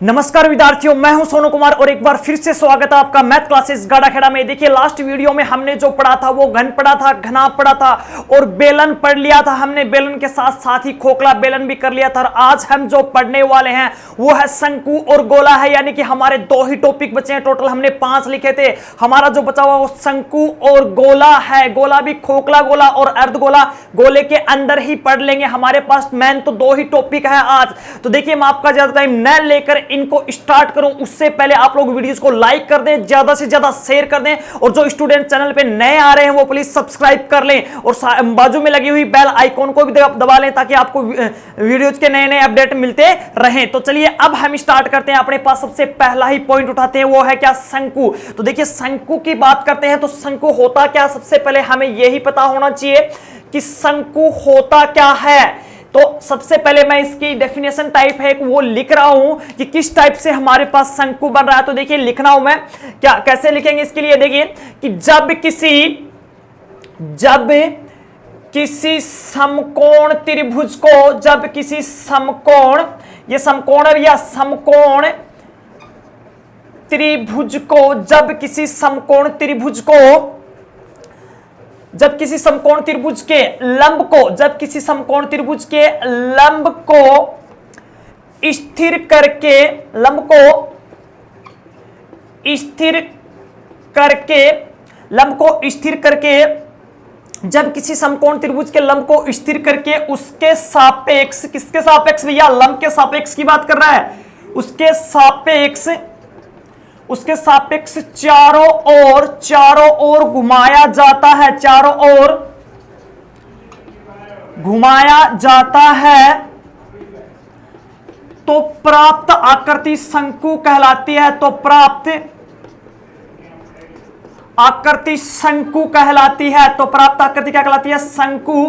नमस्कार विद्यार्थियों, मैं हूं सोनू कुमार और एक बार फिर से स्वागत है आपका मैथ क्लासेस गाड़ाखेड़ा में। देखिए लास्ट वीडियो में हमने जो पढ़ा था वो घन पढ़ा था, घना पढ़ा था और बेलन पढ़ लिया था हमने। बेलन के साथ साथ ही खोखला बेलन भी कर लिया था। और आज हम जो पढ़ने वाले हैं वो है शंकु और गोला है, यानी कि हमारे दो ही टॉपिक बचे हैं। टोटल हमने 5 लिखे थे, हमारा जो बचा हुआ वो शंकु और गोला है। गोला भी खोखला गोला और अर्धगोला गोले के अंदर ही पढ़ लेंगे। हमारे पास मेन तो 2 ही टॉपिक है आज। तो देखिए मैं आपका ज्यादा टाइम न लेकर इनको स्टार्ट करूं उससे पहले आप लोग वीडियोस को लाइक कर दें, ज्यादा से ज्यादा शेयर कर दें और जो स्टूडेंट चैनल पे नए आ रहे हैं वो प्लीज सब्सक्राइब कर लें और बाजू में लगी हुई बेल आइकॉन को भी दबा लें ताकि आपको वीडियोस के नए नए अपडेट मिलते रहें। तो चलिए अब हम स्टार्ट करते हैं। अपने पास सबसे पहला ही पॉइंट उठाते हैं, वो है क्या? शंकु। तो देखिए शंकु की बात करते हैं तो शंकु होता क्या, सबसे पहले हमें यही पता होना चाहिए कि शंकु होता क्या है। तो सबसे पहले मैं इसकी डेफिनेशन टाइप है वो लिख रहा हूं कि किस टाइप से हमारे पास शंकु बन रहा है। तो देखिए लिखना हूं मैं, क्या कैसे लिखेंगे इसके लिए? देखिए कि जब किसी समकोण त्रिभुज को, जब किसी समकोण, ये समकोण है या समकोण त्रिभुज को, जब किसी समकोण त्रिभुज को, जब किसी समकोण त्रिभुज के लंब को, जब किसी समकोण त्रिभुज के लंब को स्थिर करके, लंब को स्थिर करके, लंब को स्थिर करके, जब किसी समकोण त्रिभुज के लंब को स्थिर करके उसके सापेक्ष, किसके सापेक्ष भैया? लंब के सापेक्ष की बात कर रहा है। उसके सापेक्ष चारों ओर घुमाया जाता है, चारों ओर घुमाया जाता है तो प्राप्त आकृति शंकु कहलाती है। तो प्राप्त आकृति शंकु कहलाती है। तो प्राप्त आकृति क्या कहलाती है? शंकु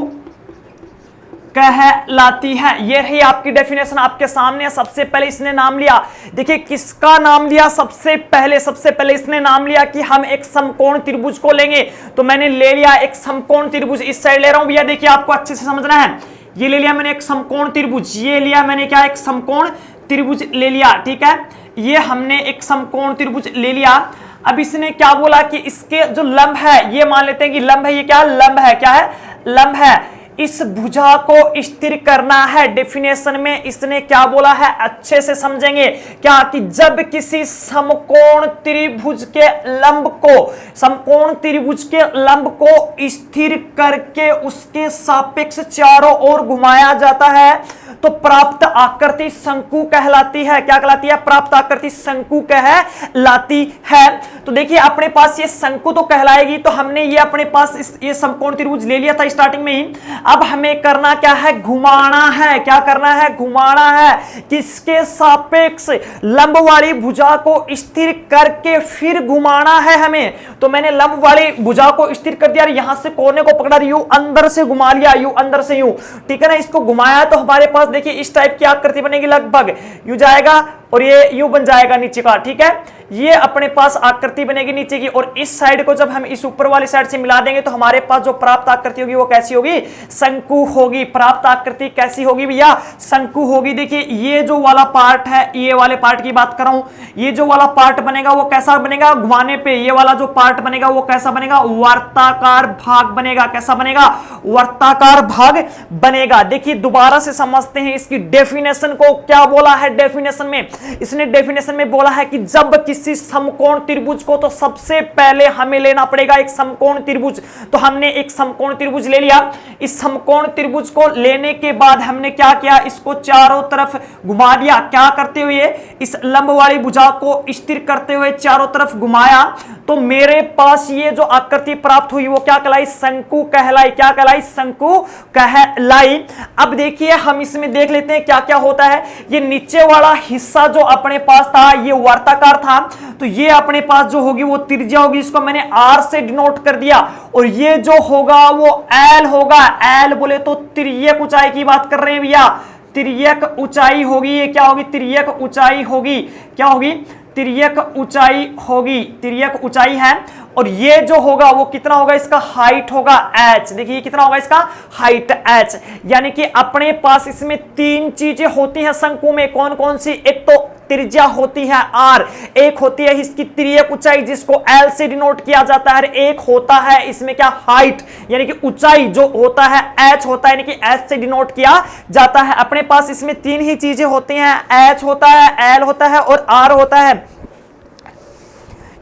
कहलाती है। ये ही आपकी डेफिनेशन आपके सामने है। सबसे पहले इसने नाम लिया, देखिए किसका नाम लिया? सबसे पहले इसने नाम लिया कि हम एक समकोण त्रिभुज को लेंगे। तो मैंने ले लिया एक समकोण त्रिभुज, इस साइड ले रहा हूं भैया। देखिए आपको अच्छे से समझना है, ये ले लिया मैंने एक समकोण त्रिभुज, ये लिया मैंने क्या? एक समकोण त्रिभुज ले लिया, ठीक है। ये हमने एक समकोण त्रिभुज ले लिया। अब इसने क्या बोला कि इसके जो लंब है, ये मान लेते हैं कि लंब है, ये क्या लंब है? क्या है? लंब है। इस भुजा को स्थिर करना है। डेफिनेशन में इसने क्या बोला है अच्छे से समझेंगे, क्या कि जब किसी समकोण त्रिभुज के लंब को, समकोण त्रिभुज के लंब को स्थिर करके उसके सापेक्ष चारों ओर घुमाया जाता है तो प्राप्त आकृति शंकु कहलाती है। क्या कहलाती है? प्राप्त आकृति शंकु कहलाती है। तो देखिए अपने पास ये शंकु तो कहलाएगी, तो हमने ये अपने पास ये समकोण त्रिभुज ले लिया था स्टार्टिंग में ही। अब हमें करना क्या है? घुमाना है। क्या करना है? घुमाना है। किसके सापेक्ष? लंब वाली भुजा को स्थिर करके फिर घुमाना है हमें। तो मैंने लंब वाली भुजा को स्थिर कर दिया, यहां से कोने को पकड़ा, यूं अंदर से घुमा लिया, यूं अंदर से यूं, ठीक है ना। इसको घुमाया तो हमारे पास देखिए इस टाइप की आकृति बनेगी, लगभग यूं जाएगा और ये यूं बन जाएगा नीचे का, ठीक है। ये अपने पास आकृति बनेगी नीचे की। और इस साइड को जब हम इस ऊपर वाली साइड से मिला देंगे तो हमारे पास जो प्राप्त आकृति होगी वो कैसी होगी? शंकु होगी। प्राप्त आकृति कैसी होगी भैया? शंकु होगी। देखिए ये जो वाला पार्ट है, ये वाले पार्ट की बात कर रहा हूं, ये जो वाला पार्ट बनेगा वो कैसा बनेगा? घुमाने पे ये वाला जो पार्ट बनेगा वो कैसा बनेगा? वर्ताकार भाग बनेगा। कैसा बनेगा? वर्ताकार भाग बनेगा। देखिए दोबारा से समझते हैं इसकी डेफिनेशन को। क्या बोला है डेफिनेशन में? इसने डेफिनेशन में बोला है कि जब किसी समकोण त्रिभुज को, तो सबसे पहले हमें लेना पड़ेगा एक समकोण त्रिभुज। तो हमने एक समकोण त्रिभुज ले लिया। इस समकोण त्रिभुज को लेने के बाद हमने क्या किया? इसको चारों तरफ घुमा दिया। क्या करते हुए? इस लंब वाली भुजा को स्थिर करते हुए चारों तरफ घुमाया तो मेरे पास ये जो आकृति प्राप्त हुई वो क्या कहलाई? शंकु कहलाई। क्या कहलाई? शंकु कहलाई। अब देखिए हम इसमें देख लेते हैं क्या क्या होता है। ये नीचे वाला हिस्सा जो अपने पास था ये वर्ताकार था, तो ये अपने पास जो होगी वो त्रिज्या होगी, इसको मैंने R से डिनोट कर दिया। और ये जो होगा वो L होगा। L बोले तो तिर्यक ऊंचाई की बात कर रहे हैं भैया, तिर्यक ऊंचाई होगी। ये क्या होगी? तिर्यक ऊंचाई होगी। क्या होगी? तिर्यक ऊंचाई होगी। तिर्यक ऊंचाई है। और ये जो होगा वो कितना होगा? इसका हाइट होगा h। देखिए कितना होगा इसका हाइट h। यानी कि अपने पास इसमें 3 चीजें होती हैं शंकु में। कौन कौन सी? एक तो त्रिज्या होती है r, एक होती है इसकी तिर्यक ऊंचाई जिसको l से डिनोट किया जाता है, एक होता है इसमें क्या हाइट यानी कि ऊंचाई जो होता है h होता है यानी कि h से डिनोट किया जाता है। अपने पास इसमें तीन ही चीजें होती हैं, h होता है, l होता है और r होता है।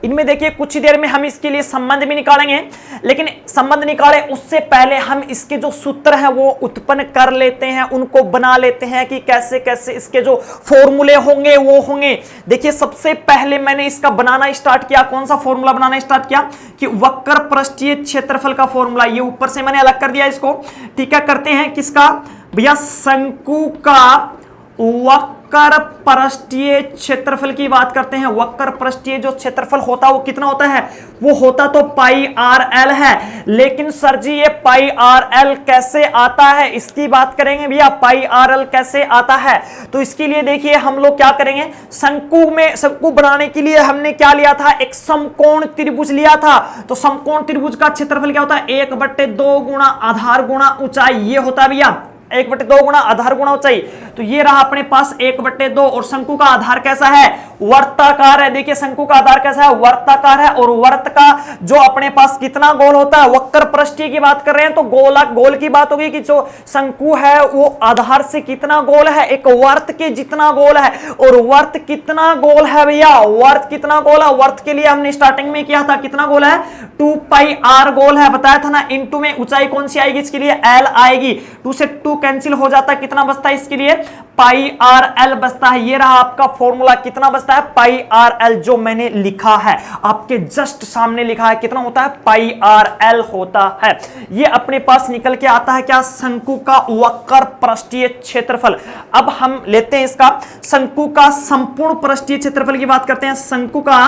इनमें देखिए कुछ ही देर में हम इसके लिए संबंध भी निकालेंगे, लेकिन संबंध निकाले उससे पहले हम इसके जो सूत्र हैं वो उत्पन्न कर लेते हैं, उनको बना लेते हैं कि कैसे कैसे इसके जो फॉर्मूले होंगे वो होंगे। देखिए सबसे पहले मैंने इसका बनाना स्टार्ट किया, कौन सा फॉर्मूला बनाना स्टार्ट किया कि वक्र पृष्ठीय क्षेत्रफल का फॉर्मूला, ये ऊपर से मैंने अलग कर दिया इसको। ठीक है, करते हैं किसका भैया, शंकु का वक्र पृष्ठीय क्षेत्रफल की बात करते हैं। वक्र पृष्ठीय जो क्षेत्रफल होता है वो कितना होता है, वो होता तो पाई आर एल है, लेकिन सर जी ये पाई आर एल कैसे आता है इसकी बात करेंगे भैया। पाई आर एल कैसे आता है, तो इसके लिए देखिए हम लोग क्या करेंगे, शंकु बनाने के लिए हमने क्या लिया था, एक समकोण त्रिभुज लिया था। तो समकोण त्रिभुज का क्षेत्रफल क्या होता है, 1/2 गुणा आधार गुणा ऊंचाई, ये होता है भैया 1/2 गुणा आधार गुणा ऊंचाई। तो ये रहा अपने पास 1/2, और शंकु का आधार कैसा है, वर्ताकार है। देखिए शंकु का आधार कैसा है, वर्ताकार है, और वर्त का जो अपने पास कितना गोल होता है, वक्र पृष्ठीय की बात कर रहे हैं तो गोल की बात होगी कि जो शंकु है वो आधार से कितना गोल है, एक वर्त के जितना गोल है। और वर्त कितना गोल है भैया, वर्त कितना गोल है, वर्त के लिए हमने स्टार्टिंग में किया था, कितना गोल है, 2 पाई आर गोल है, बताया था ना। इनटू में ऊंचाई कौन सी आएगी, इसके लिए एल आएगी, 2 से 2 कैंसिल हो जाता है, कितना बचता है इसके लिए, पाई आर एल बचता है। ये रहा आपका फॉर्मूला, कितना बचता है, पाई आर एल, जो मैंने लिखा है आपके जस्ट सामने लिखा है, कितना होता है, पाई आर एल होता है। ये अपने पास निकल के आता है क्या, शंकु का वक्र पृष्ठीय क्षेत्रफल। अब हम लेते हैं इसका शंकु का संपूर्ण पृष्ठीय क्षेत्रफल की बात करते हैं। शंकु का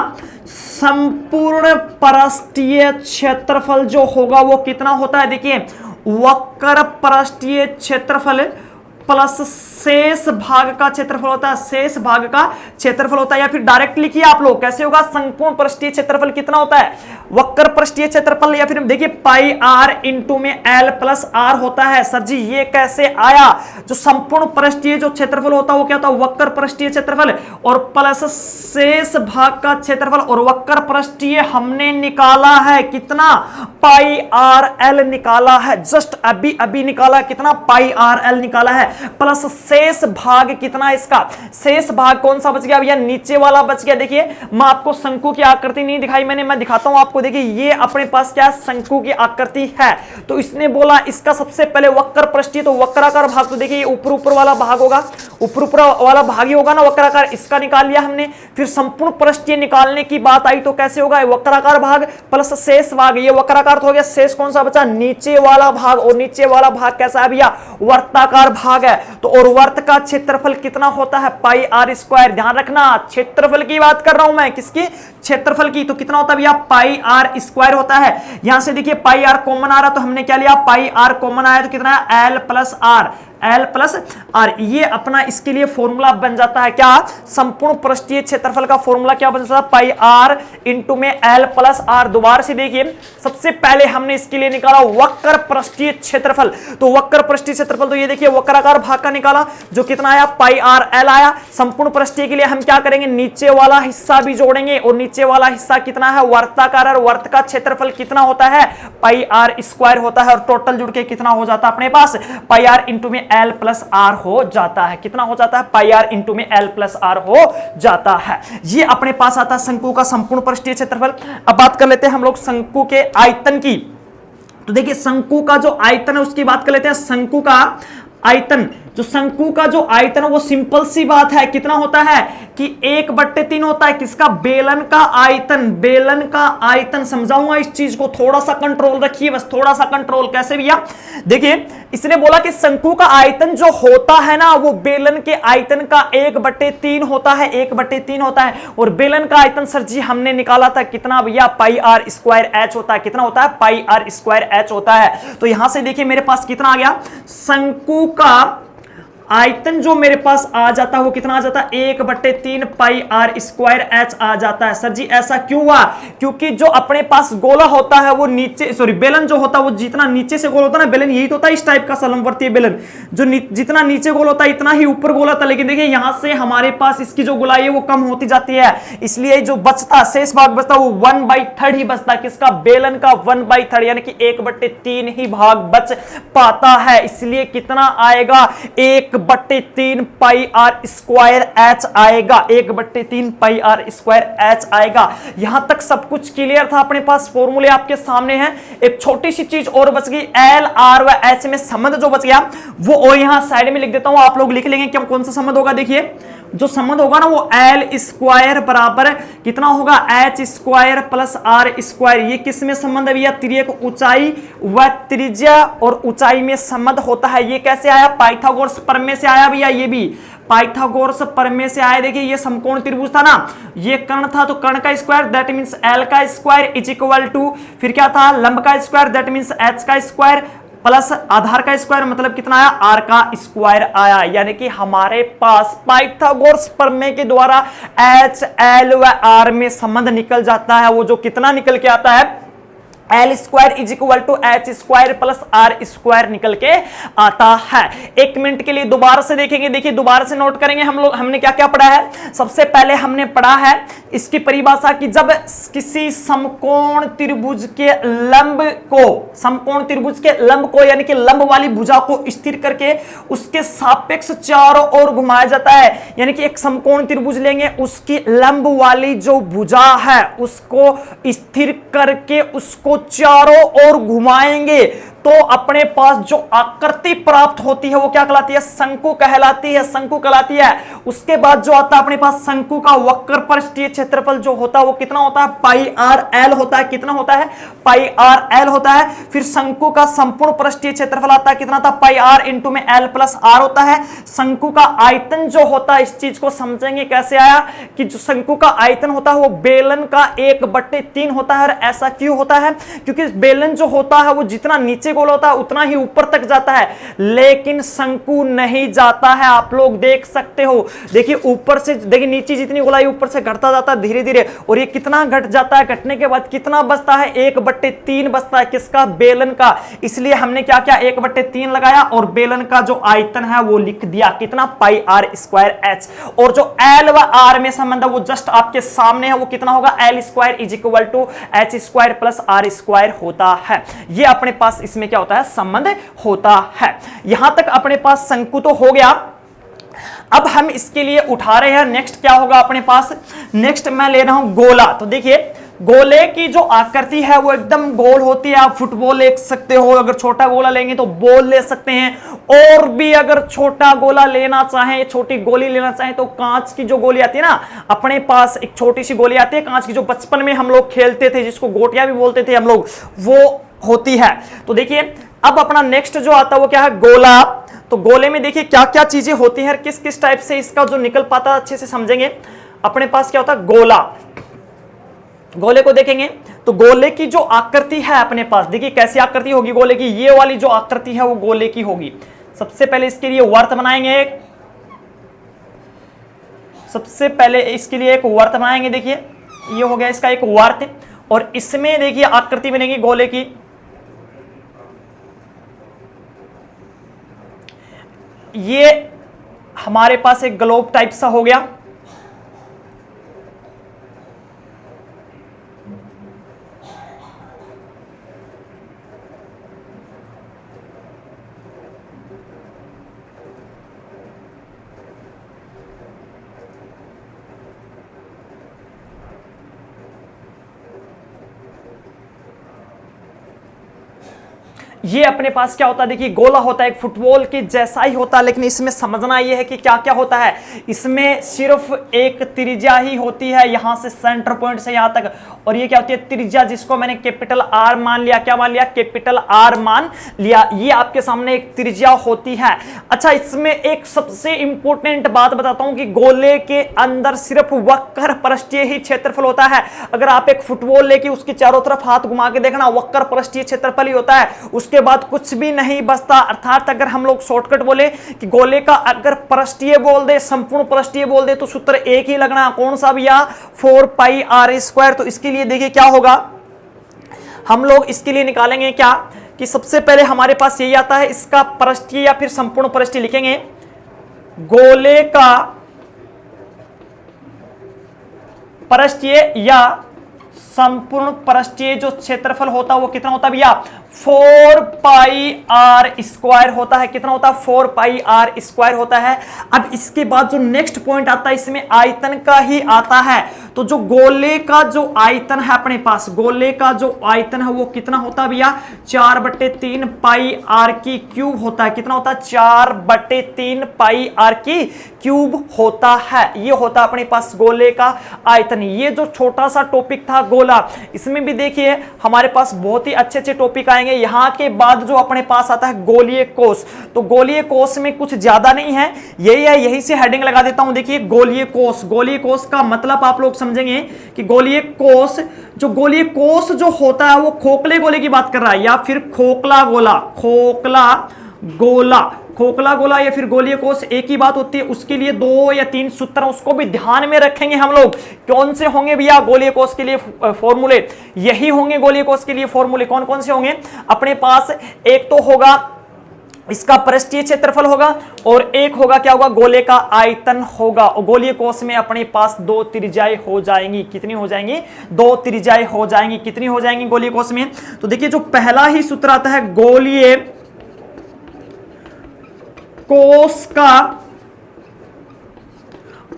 संपूर्ण पृष्ठीय क्षेत्रफल जो होगा वो कितना होता है, देखिए वक्र पृष्ठीय क्षेत्रफल प्लस शेष भाग का क्षेत्रफल होता है, शेष भाग का क्षेत्रफल होता है। या फिर डायरेक्ट लिखिए आप लोग, कैसे होगा, संपूर्ण पृष्ठीय क्षेत्रफल कितना होता है, वक्र पृष्ठीय क्षेत्रफल, या फिर देखिए पाई आर इंटू में एल प्लस आर होता है। सर जी ये कैसे आया, जो संपूर्ण पृष्ठीय जो क्षेत्रफल होता है वो क्या होता है, वक्र पृष्ठीय क्षेत्रफल, और प्लस शेष भाग का क्षेत्रफल, और वक्र पृष्ठीय हमने निकाला है कितना, पाई आर एल निकाला है, जस्ट अभी अभी निकाला, कितना, पाई आर एल निकाला है, प्लस शेष भाग कितना, इसका शेष भाग कौन सा बच गया भैया, नीचे वाला बच गया। देखिए मैं आपको शंकु की आकृति नहीं दिखाई मैंने, मैं दिखाता हूं आपको। देखिए ये अपने पास क्या शंकु की आकृति है, तो इसने बोला इसका सबसे पहले वक्र पृष्ठीय, तो वक्राकार भाग, तो देखिए ऊपर वाला भाग होगा, ऊपर वाला भाग ही होगा ना वक्राकार, इसका निकाल लिया हमने। फिर संपूर्ण पृष्ठीय निकालने की बात आई तो कैसे होगा, वक्राकार भाग प्लस शेष भाग, ये वक्राकार तो हो गया, शेष कौन सा बचा, नीचे वाला भाग, और नीचे वाला भाग कैसा है भैया, वर्ताकार भाग है। तो और वर्त का क्षेत्रफल कितना होता है, पाई आर स्क्वायर। ध्यान रखना क्षेत्रफल की बात कर रहा हूं मैं, किसकी, क्षेत्रफल की। तो कितना होता है भैया, पाई आर स्क्वायर होता है। यहां से देखिए पाई आर कॉमन आ रहा, तो हमने क्या लिया, पाई आर कॉमन आया तो कितना है, L plus R, L plus R. ये अपना इसके लिए फॉर्मूला बन जाता है क्या, संपूर्ण पृष्ठीय क्षेत्रफल का फॉर्मूला क्या बन जाता है, पाई आर इंटू में एल प्लस आर। दोबारा से देखिए सबसे पहले हमने इसके लिए निकाला वक्र पृष्ठीय क्षेत्रफल, तो वक्र पृष्ठीय क्षेत्रफल, तो ये देखिए वक्राकार भाग का निकाला जो कितना आया, पाई आर एल आया। संपूर्ण पृष्ठीय के लिए हम क्या करेंगे, नीचे वाला हिस्सा भी जोड़ेंगे, और नीचे वाला हिस्सा कितना है, वर्ताकार, और वर्त का क्षेत्रफल कितना होता है, पाई आर स्क्वायर होता है, और टोटल जुड़ के कितना हो जाता है अपने पास, पाई आर इंटू में एल प्लस आर हो जाता है। कितना हो जाता है, पाई आर इंटू में एल प्लस आर हो जाता है। ये अपने पास आता है शंकु का संपूर्ण पृष्ठीय क्षेत्रफल। अब बात कर लेते हैं हम लोग शंकु के आयतन की। तो देखिए शंकु का जो आयतन है उसकी बात कर लेते हैं। शंकु का आयतन, जो शंकु का जो आयतन है वो सिंपल सी बात है, कितना होता है कि 1/3 होता है किसका, बेलन का आयतन। बेलन का आयतन समझाऊंगा इस चीज को, थोड़ा सा कंट्रोल रखिए, बस थोड़ा सा कंट्रोल। कैसे भैया, देखिए इसने बोला कि शंकु का आयतन जो होता है ना वो बेलन के आयतन का 1/3 होता है, 1/3 होता है। और बेलन का आयतन सर जी हमने निकाला था कितना भैया, पाई आर स्क्वायर एच होता है। कितना होता है, पाई आर स्क्वायर एच होता है। तो यहां से देखिए मेरे पास कितना आ गया, शंकु का आयतन जो मेरे पास आ जाता है वो कितना आ जाता है, 1/3 पाई आर स्क्वायर एच आ जाता है। सर जी ऐसा क्यों हुआ, क्योंकि जो अपने पास गोला होता है वो नीचे, सॉरी बेलन जो होता है वो जितना नीचे से गोल होता है ना, बेलन यही तो होता है इस टाइप का समवर्तीय बेलन, जो जितना नीचे गोल होता है इतना ही ऊपर गोल होता है। लेकिन देखिए यहां से हमारे पास इसकी जो गोलाई है वो कम होती जाती है, इसलिए जो बचता शेष भाग बचता वो 1/3 ही बचता, किसका, बेलन का 1/3, यानी कि 1/3 ही भाग बच पाता है। इसलिए कितना आएगा, 1/3 पाई आर स्क्वायर एच आएगा, 1/3 पाई आर स्क्वायर एच आएगा। यहां तक सब कुछ क्लियर था, अपने पास फॉर्मूले आपके सामने हैं। एक छोटी सी चीज और बच गई, एल आर व एच में संबंध जो बच गया वो और यहां साइड में लिख देता हूं, आप लोग लिख लेंगे कि कौन सा संबंध होगा। देखिए जो संबंध होगा ना वो एल स्क्वायर बराबर कितना होगा, H square plus R square. ये किस में संबंध है भैया, तिर्यक ऊंचाई व त्रिज्या और ऊंचाई में संबंध होता है। ये कैसे आया, पाइथागोरस प्रमेय से आया भैया, ये भी पाइथागोरस प्रमेय से आया। देखिए ये समकोण त्रिभुज था ना, ये कर्ण था तो कर्ण का स्क्वायर दैट मींस एल का स्क्वायर इज इक्वल टू, फिर क्या था, लंब का स्क्वायर दैट मींस एच का स्क्वायर प्लस आधार का स्क्वायर, मतलब कितना आया, आर का स्क्वायर आया। यानी कि हमारे पास पाइथागोरस प्रमेय के द्वारा एच एल व आर में संबंध निकल जाता है। वो जो कितना निकल के आता है, L square is equal to H square plus R square निकल के आता है। एक मिनट के लिए दोबारा से देखेंगे, देखिए दोबारा से नोट करेंगे हम लोग, हमने क्या क्या पढ़ा है। सबसे पहले हमने पढ़ा है इसकी परिभाषा कि जब किसी समकोण त्रिभुज के लंब को, समकोण त्रिभुज के लंब को यानी कि लंब वाली भुजा को स्थिर करके उसके सापेक्ष चारों ओर घुमाया जाता है। यानी कि एक समकोण त्रिभुज लेंगे, उसकी लंब वाली जो भुजा है उसको स्थिर करके उसको चारों ओर घुमाएंगे तो अपने पास जो आकृति प्राप्त होती है वो क्या कहलाती है, शंकु कहलाती है, शंकु कहलाती है। उसके बाद जो आता है अपने पास शंकु का वक्र पृष्ठीय क्षेत्रफल जो होता है वो कितना होता है, पाई आर एल होता है। कितना होता है, पाई आर एल होता है। फिर शंकु का संपूर्ण पृष्ठीय क्षेत्रफल आता है, कितना था, पाई आर इंटू में एल प्लस आर होता है। शंकु का आयतन जो होता है, इस चीज को समझेंगे कैसे आया कि जो शंकु का आयतन होता है वो बेलन का 1/3 होता है। और ऐसा क्यों होता है, क्योंकि बेलन जो होता है वो जितना नीचे गोल होता है उतना ही ऊपर तक जाता है, लेकिन शंकु नहीं जाता है। आप लोग देख सकते हो, देखिए ऊपर से, देखिए नीचे जितनी गोलाई ऊपर से घटता जाता है धीरे धीरे, और ये कितना घट जाता है, घटने के बाद कितना बचता है, 1/3 बचता है, किसका, बेलन का। इसलिए हमने क्या किया, 1/3 लगाया और बेलन का जो आयतन है वो लिख दिया, कितना, पाई आर स्क्वायर एच। और जो एल व आर में संबंध है वो जस्ट आपके सामने है, वो कितना होगा, L square is equal to H square plus R square होता है। ये अपने पास इसमें क्या होता है, संबंध होता है। यहां तक अपने पास शंकु तो हो गया। अब हम इसके लिए उठा रहे हैं, नेक्स्ट क्या होगा अपने पास, नेक्स्ट मैं ले रहा हूं गोला। तो देखिए गोले की जो आकृति है वो एकदम गोल होती है। आप फुटबॉल ले सकते हो, अगर छोटा गोला लेंगे तो बॉल ले सकते हैं, और भी अगर छोटा गोला लेना चाहें, छोटी गोली लेना चाहें तो कांच की जो गोली आती है ना, अपने पास एक छोटी सी गोली आती है कांच की, जो बचपन में हम लोग खेलते थे, जिसको गोटियां भी बोलते थे हम लोग, वो होती है। तो देखिए अब अपना नेक्स्ट जो आता है वो क्या है, गोला। तो गोले में देखिए क्या क्या चीजें होती हैं, किस किस टाइप से इसका जो निकल पाता है अच्छे से समझेंगे। अपने पास क्या होता है, गोला, गोले को देखेंगे तो गोले की जो आकृति है अपने पास, देखिए कैसी आकृति होगी गोले की, ये वाली जो आकृति है वो गोले की होगी। सबसे पहले इसके लिए वर्त बनाएंगे एक, सबसे पहले इसके लिए एक वर्त बनाएंगे। देखिए ये हो गया इसका एक वर्त, और इसमें देखिए आकृति बनेगी गोले की। ये हमारे पास एक ग्लोब टाइप सा हो गया। ये अपने पास क्या होता है, देखिए गोला होता है, एक फुटबॉल के जैसा ही होता है, लेकिन इसमें समझना ये है कि क्या क्या होता है। इसमें सिर्फ एक त्रिज्या ही होती है, यहां से सेंटर पॉइंट से यहां तक, और ये क्या होती है, त्रिज्या, जिसको मैंने कैपिटल आर मान लिया। क्या मान लिया, कैपिटल आर मान लिया। ये आपके सामने एक त्रिज्या होती है। अच्छा, इसमें एक सबसे इंपॉर्टेंट बात बताता हूं कि गोले के अंदर सिर्फ वक्र पृष्ठीय ही क्षेत्रफल होता है। अगर आप एक फुटबॉल लेके उसके चारों तरफ हाथ घुमा के देखना, वक्र पृष्ठीय क्षेत्रफल ही होता है। उसके उसके बाद कुछ भी नहीं बचता। अर्थात अगर हम लोग शॉर्टकट बोले कि गोले का अगर पृष्ठीय बोल दे, संपूर्ण पृष्ठीय बोल दे, तो सूत्र एक ही लगना, कौन सा भैया, 4πr²। तो इसके लिए देखिए क्या होगा, हम लोग इसके लिए निकालेंगे क्या कि सबसे पहले हमारे पास यही आता है, इसका पृष्ठीय या फिर संपूर्ण पृष्ठीय लिखेंगे। गोले का पृष्ठीय या संपूर्ण पृष्ठीय जो क्षेत्रफल होता है वो कितना होता है भैया, 4πr² होता है। कितना होता है, 4πr² होता है। अब इसके बाद जो नेक्स्ट पॉइंट आता है इसमें आयतन का ही आता है। तो जो गोले का जो आयतन है अपने पास, गोले का जो आयतन है वो कितना होता है भैया, 4/3 πr³ होता है। कितना होता है, 4/3 πr³ होता है। ये होता है अपने पास गोले का आयतन। ये जो छोटा सा टॉपिक था गोला, इसमें भी देखिए हमारे पास बहुत ही अच्छे अच्छे टॉपिक आएंगे। यहां के बाद जो अपने पास आता है गोलीय कोष, तो गोलीय कोष में कुछ ज्यादा नहीं है, यही है, यही से हेडिंग लगा देता हूं। देखिए गोलीय कोष, गोलीय कोष का मतलब आप लोग समझेंगे कि गोलीय कोष, जो गोलीय कोष जो होता है वो खोखले गोले की बात कर रहा है या फिर खोखला गोला, खोखला गोला, खोखला गोला या फिर गोलीय कोष एक ही बात होती है। उसके लिए 2 या 3 सूत्र उसको भी ध्यान में रखेंगे हम लोग। कौन से होंगे भैया गोलीय कोष के लिए फॉर्मूले, यही होंगे गोलीय कोष के लिए फॉर्मूले। कौन कौन से होंगे अपने पास, एक तो होगा इसका पृष्ठीय क्षेत्रफल होगा और एक होगा क्या होगा, गोले का आयतन होगा। और गोलीय कोष में अपने पास 2 त्रिज्याएं हो जाएंगी। कितनी हो जाएंगी, 2 त्रिज्याएं हो जाएंगी। कितनी हो जाएंगी गोलीय कोष में, तो देखिए जो पहला ही सूत्र आता है गोलीय कोष का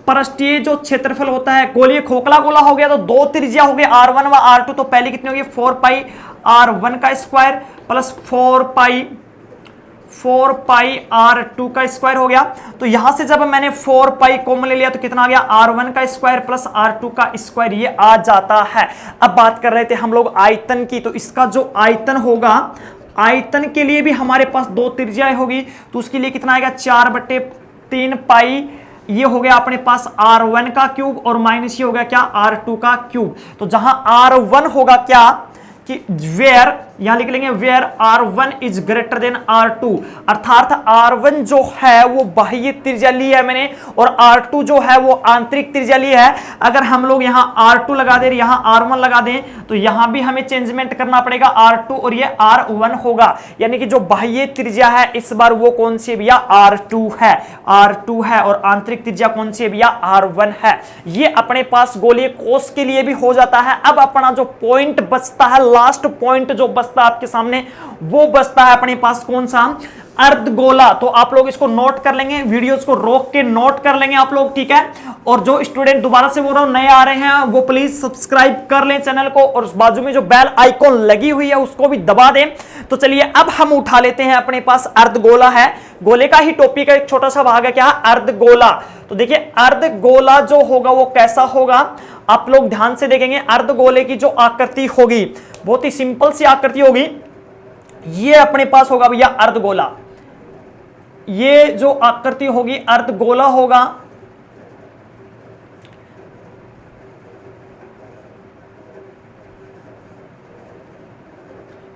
पृष्ठीय जो क्षेत्रफल होता है, गोलीय खोखला गोला हो गया तो 2 त्रिज्या हो गए r1 व r2। तो पहले कितनी होगी, 4πr1² प्लस 4πr2² हो गया। तो यहां से जब मैंने 4π कॉमन ले लिया तो कितना आ गया, r1² प्लस r2², ये आ जाता है। अब बात कर रहे थे हम लोग आयतन की, तो इसका जो आयतन होगा, आयतन के लिए भी हमारे पास 2 त्रिज्याएं होगी। तो उसके लिए कितना आएगा, 4/3 पाई, ये हो गया अपने पास r1³ और माइनस ये हो गया क्या, r2³। तो जहां r1 होगा क्या कि वेयर, यहां लिख लेंगे where r1 is greater than r2, अर्थात r1 जो है वो बाह्य त्रिज्या ली है मैंने और r2 जो है वो आंतरिक त्रिज्या ली है। अगर हम लोग यहां r2 लगा दें, यहां r1 लगा दें, तो यहां भी हमें चेंजमेंट करना पड़ेगा, r2 और ये r1 होगा। यानी कि जो बाह्य त्रिज्या है इस बार वो कौन सी है भैया, r2 है, r2 है, और आंतरिक त्रिज्या कौन सी है भैया, r1 है। ये अपने पास गोलीय कोष के लिए भी हो जाता है। अब अपना जो पॉइंट बचता है, लास्ट पॉइंट जो बचता है आपके सामने, वो बचता है अपने पास कौन सा, अर्धगोला। तो आप लोग इसको नोट कर लेंगे, वीडियोस को रोक के नोट कर लेंगे आप लोग, ठीक है। और जो स्टूडेंट दोबारा से बोल रहा हूं नए आ रहे हैं वो प्लीज सब्सक्राइब कर लें चैनल को और उस बाजू में जो बेल आइकॉन लगी हुई है उसको भी दबा दें। तो चलिए अब हम उठा लेते हैं, अपने पास अर्धगोला है, गोले का ही टॉपिक का एक छोटा सा भाग है क्या, अर्धगोला। तो देखिए अर्धगोला जो होगा वो कैसा होगा, आप लोग ध्यान से देखेंगे। अर्धगोले की जो आकृति होगी बहुत ही सिंपल सी आकृति होगी, ये अपने पास होगा भैया अर्धगोला। ये जो आकृति होगी अर्धगोला होगा।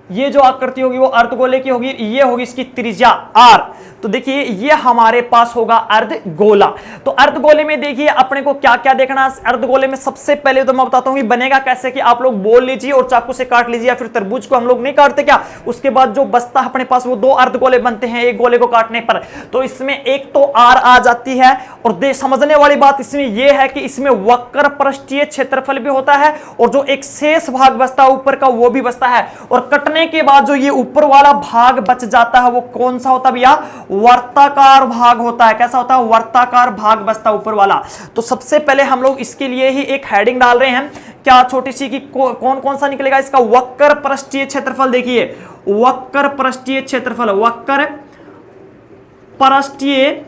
ये जो आकृति होगी वो अर्धगोले की होगी, ये होगी इसकी त्रिज्या r। तो देखिए ये हमारे पास होगा अर्धगोला। तो अर्धगोले में देखिए अपने को क्या क्या देखना है। अर्धगोले में सबसे पहले तो मैं बताता हूं कि बनेगा कैसे, कि आप लोग बोल लीजिए और चाकू से काट लीजिए, या फिर तरबूज को हम लोग नहीं काटते क्या, उसके बाद जो बचता है अपने पास वो 2 अर्धगोले बनते हैं एक गोले को काटने पर। तो इसमें एक तो r आ जाती है, और समझने वाली बात इसमें यह है कि इसमें वक्र पृष्ठीय क्षेत्रफल भी होता है और जो एक शेष भाग बचता है ऊपर का वो भी बचता है। और कटने के बाद जो ये ऊपर वाला भाग बच जाता है वो कौन सा होता है भैया, वर्ताकार भाग होता है। कैसा होता है, वर्ताकार भाग बचता ऊपर वाला। तो सबसे पहले हम लोग इसके लिए ही एक हेडिंग डाल रहे हैं क्या, छोटी सी, कि कौन कौन सा निकलेगा इसका, वक्र पृष्ठीय क्षेत्रफल। देखिए वक्र पृष्ठीय क्षेत्रफल, वक्र पृष्ठीय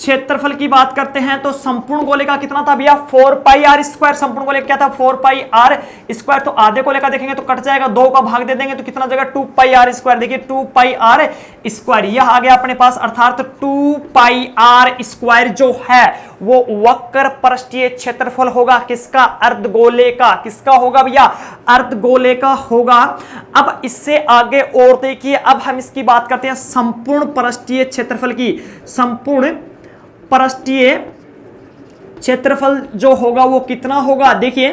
क्षेत्रफल की बात करते हैं तो संपूर्ण गोले का कितना था भैया 4 पाई आर स्क्वायर। संपूर्ण गोले का क्या था 4 पाई आर स्क्वायर। तो आधे गोले का देखेंगे तो कट जाएगा, 2 का भाग दे देंगे तो कितना जाएगा 2 पाई आर स्क्वायर। देखिए 2 पाई आर स्क्वायर यह आ गया अपने पास, अर्थात 2 पाई आर स्क्वायर जो है वो वक्र पृष्ठीय क्षेत्रफल होगा। किसका? अर्धगोले का। किसका होगा भैया? अर्धगोले का होगा। अब इससे आगे और देखिए, अब हम इसकी बात करते हैं संपूर्ण पृष्ठीय क्षेत्रफल की। संपूर्ण पृष्ठीय क्षेत्रफल जो होगा वो कितना होगा? देखिए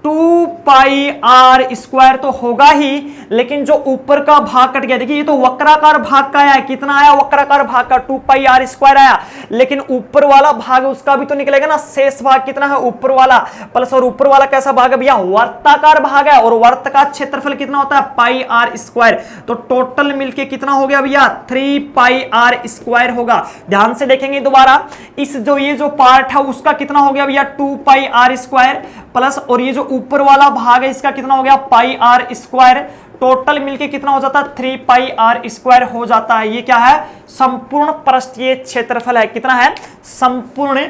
2 पाई आर स्क्वायर तो होगा ही, लेकिन जो ऊपर का भाग कट गया, देखिए ये तो वक्राकार भाग का आया, कितना आया वक्राकार भाग का 2 पाई आर स्क्वायर आया, लेकिन ऊपर वाला भाग उसका भी तो निकलेगा ना, शेष भाग कितना है ऊपर वाला प्लस, और ऊपर वाला कैसा भाग है भैया? वर्ताकार भाग है, और वर्त का क्षेत्रफल कितना होता है? पाई आर स्क्वायर। तो टोटल मिलके कितना हो गया भैया? 3 पाई आर स्क्वायर होगा। ध्यान से देखेंगे दोबारा, इस जो ये जो पार्ट है उसका कितना हो गया भैया? 2 पाई आर स्क्वायर प्लस, और ये जो ऊपर वाला भाग है इसका कितना हो गया? पाई आर स्क्वायर। टोटल मिलके कितना हो जाता है? 3 पाई आर स्क्वायर हो जाता है। ये क्या है? संपूर्ण पृष्ठीय क्षेत्रफल है। कितना है? संपूर्ण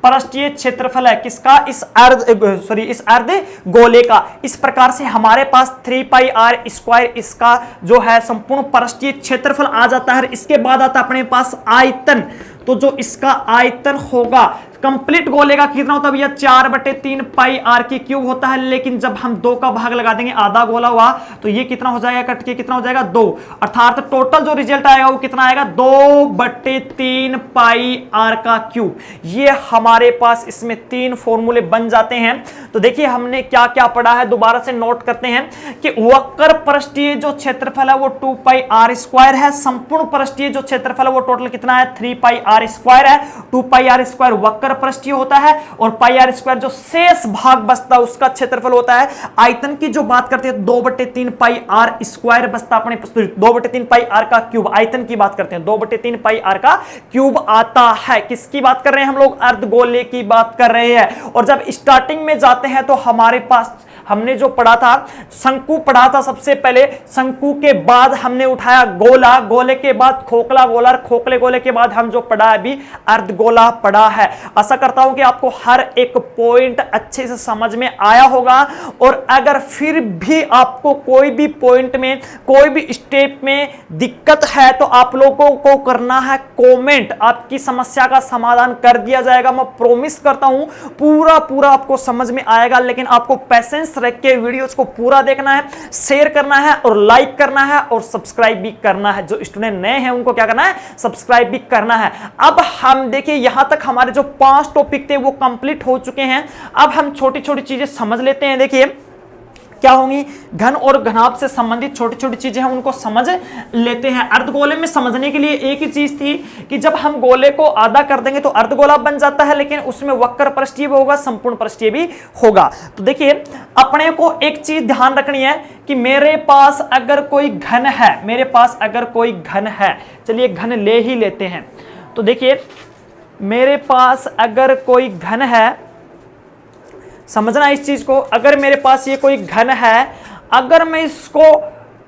पृष्ठीय क्षेत्रफल है। किसका? इस अर्ध गोले का। इस प्रकार से हमारे पास 3 पाई आर स्क्वायर इसका जो है संपूर्ण पृष्ठीय क्षेत्रफल आ जाता है। इसके बाद आता है अपने पास आयतन। तो जो इसका आयतन होगा कंप्लीट गोले का कितना होता है भैया? 4/3 पाई आर की क्यूब होता है, लेकिन जब हम 2 का भाग लगा देंगे, आधा गोला हुआ, तो ये कितना हो जाएगा? कट के कितना हो जाएगा? 2। अर्थात टोटल जो रिजल्ट आएगा वो कितना आएगा? 2/3 पाई आर का क्यूब। ये हमारे पास इसमें 3 फॉर्मूले बन जाते हैं। तो देखिए हमने क्या क्या पढ़ा है, दोबारा से नोट करते हैं कि वक्र पृष्ठीय जो क्षेत्रफल है वो 2 पाई आर स्क्वायर है। संपूर्ण पृष्ठीय जो क्षेत्रफल है वो टोटल कितना है? 3 पाई आर स्क्वायर है। 2 पाई आर स्क्वायर वक्र पृष्ठीय होता है, और पाई आर स्क्वायर जो शेष भाग बचता है उसका क्षेत्रफल होता है। आयतन की जो बात करते हैं 2/3 पाई आर स्क्वायर बचता अपने 2/3 पाई आर का क्यूब। आयतन की बात करते हैं 2/3 पाई आर का क्यूब आता है। किसकी बात कर रहे हैं हम लोग? अर्धगोले की बात कर रहे हैं। और जब स्टार्टिंग में जाते हैं तो हमारे पास हमने जो पढ़ा था शंकु पढ़ा था सबसे पहले, शंकु के बाद हमने उठाया गोला, गोले के बाद खोखला गोला, खोखले गोले के बाद हम जो पढ़ा अभी अर्धगोला पढ़ा है। आशा करता हूं कि आपको हर एक पॉइंट अच्छे से समझ में आया होगा। और अगर फिर भी आपको कोई भी पॉइंट में कोई भी स्टेप में दिक्कत है तो आप लोगों को करना है कमेंट, आपकी समस्या का समाधान कर दिया जाएगा। मैं प्रॉमिस करता हूं पूरा आपको समझ में आएगा, लेकिन आपको पेशेंस रख के वीडियोस को पूरा देखना है, शेयर करना है और लाइक करना है और सब्सक्राइब भी करना है। जो स्टूडेंट नए हैं उनको क्या करना है? सब्सक्राइब भी करना है। अब हम देखिए यहां तक हमारे जो 5 टॉपिक थे वो कंप्लीट हो चुके हैं। अब हम छोटी छोटी चीजें समझ लेते हैं। देखिए क्या होंगी? घन और घनाभ से संबंधित छोटी छोटी चीजें हैं उनको समझ लेते हैं। अर्धगोले में समझने के लिए एक ही चीज थी कि जब हम गोले को आधा कर देंगे तो अर्धगोला बन जाता है, लेकिन उसमें वक्र पृष्ठीय भी होगा, संपूर्ण पृष्ठीय भी होगा। तो देखिए अपने को एक चीज ध्यान रखनी है कि मेरे पास अगर कोई घन है, मेरे पास अगर कोई घन है, चलिए घन ले ही लेते हैं। तो देखिए मेरे पास अगर कोई घन है, समझना इस चीज को, अगर मेरे पास ये कोई घन है, अगर मैं इसको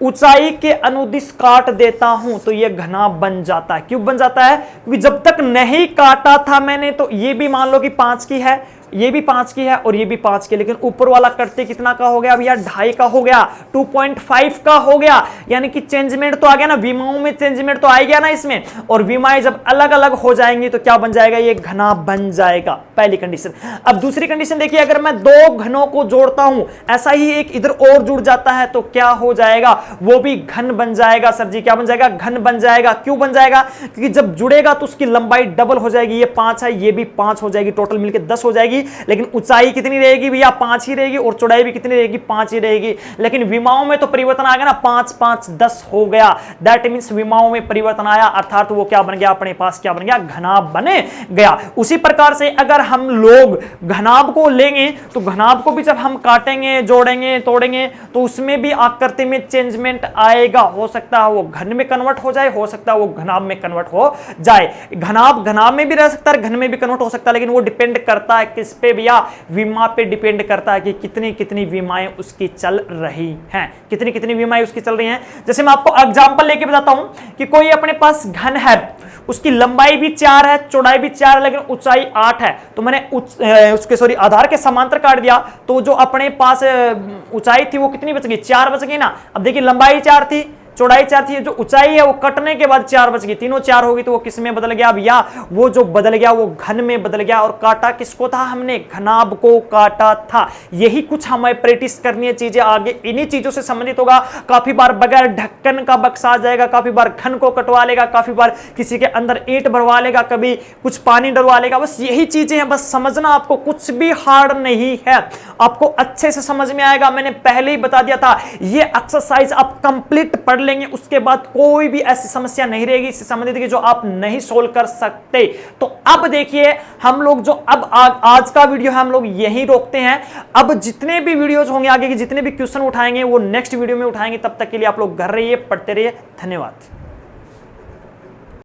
ऊंचाई के अनुदिश काट देता हूं तो ये घना बन जाता है। क्यों बन जाता है? क्योंकि जब तक नहीं काटा था मैंने तो ये भी मान लो कि 5 की है, ये भी 5 की है और ये भी 5 की, लेकिन ऊपर वाला कटते कितना का हो गया भैया? 2.5 का हो गया, 2.5 का हो गया। यानी कि चेंजमेंट तो आ गया ना, विमाओं में चेंजमेंट तो आ गया ना इसमें। और विमाएं जब अलग अलग हो जाएंगी तो क्या बन जाएगा? ये घना बन जाएगा, पहली कंडीशन। अब दूसरी कंडीशन देखिए, अगर मैं 2 घनों को जोड़ता हूं, ऐसा ही एक इधर और जुड़ जाता है तो क्या हो जाएगा? वो भी घन बन जाएगा। सर जी क्या बन जाएगा? घन बन जाएगा। क्यों बन जाएगा? क्योंकि जब जुड़ेगा तो उसकी लंबाई डबल हो जाएगी। ये 5 है, ये भी 5 हो जाएगी, टोटल मिलकर 10 हो जाएगी। लेकिन ऊंचाई कितनी रहेगी भैया? 5 ही रहेगी, और चौड़ाई भी कितनी रहेगी? 5 ही रहेगी। लेकिन विमाओं में तो परिवर्तन आ गया ना, 5 5 10 हो गया। दैट मींस विमाओं में परिवर्तन आया, अर्थात वो क्या बन गया? अपने पास क्या बन गया? घनाभ बन गया। उसी प्रकार से अगर हम लोग घनाभ को लेंगे तो घनाभ को भी जब हम काटेंगे, जोड़ेंगे, तोड़ेंगे तो उसमें भी आकृति में चेंजमेंट आएगा। हो सकता है वो घन में कन्वर्ट हो जाए, हो सकता है वो घनाभ में कन्वर्ट हो जाए। घनाभ में भी रह सकता है, घन में भी कन्वर्ट हो सकता है, लेकिन वो डिपेंड करता है किस पे भैया? विमा पे डिपेंड करता है कि कितनी कितनी विमाएं उसकी चल रही हैं, कितनी कितनी विमाएं उसकी चल रही हैं। जैसे मैं आपको एग्जांपल लेके बताता हूं कि कोई अपने पास घन है, उसकी लंबाई भी 4 है, चौड़ाई भी 4 है, लेकिन ऊंचाई 8 है। तो मैंने उसके आधार के समांतर काट दिया, तो जो अपने पास ऊंचाई थी वो कितनी बच गई, 4 बच गई ना। अब देखिए लंबाई 4 थी, चौड़ाई 4 थी, जो ऊंचाई है वो कटने के बाद 4 बच गई, तीनों 4 होगी, तो वो किस में बदल गया अब, या वो जो बदल गया वो घन में बदल गया। और काटा किसको था, हमने घनाभ को काटा था। यही कुछ हमें प्रैक्टिस करनी है चीजें, आगे इन्हीं चीजों से संबंधित होगा। काफी बार बगैर ढक्कन का बक्सा आ जाएगा, काफी बार घन को कटवा लेगा, काफी बार किसी के अंदर ईंट भरवा लेगा, कभी कुछ पानी डलवा लेगा। बस यही चीजें हैं, बस समझना, आपको कुछ भी हार्ड नहीं है, आपको अच्छे से समझ में आएगा। मैंने पहले ही बता दिया था, ये एक्सरसाइज आप कंप्लीट पढ़ लेंगे, उसके बाद कोई भी ऐसी समस्या नहीं रहेगी इससे संबंधित कि जो आप नहीं सोल्व कर सकते। तो अब देखिए हम लोग जो अब आज का वीडियो है हम लोग यहीं रोकते हैं। अब जितने भी वीडियोज होंगे आगे के, जितने भी क्वेश्चन उठाएंगे वो नेक्स्ट वीडियो में उठाएंगे। तब तक के लिए आप लोग घर रहिए, पढ़ते रहिए। धन्यवाद।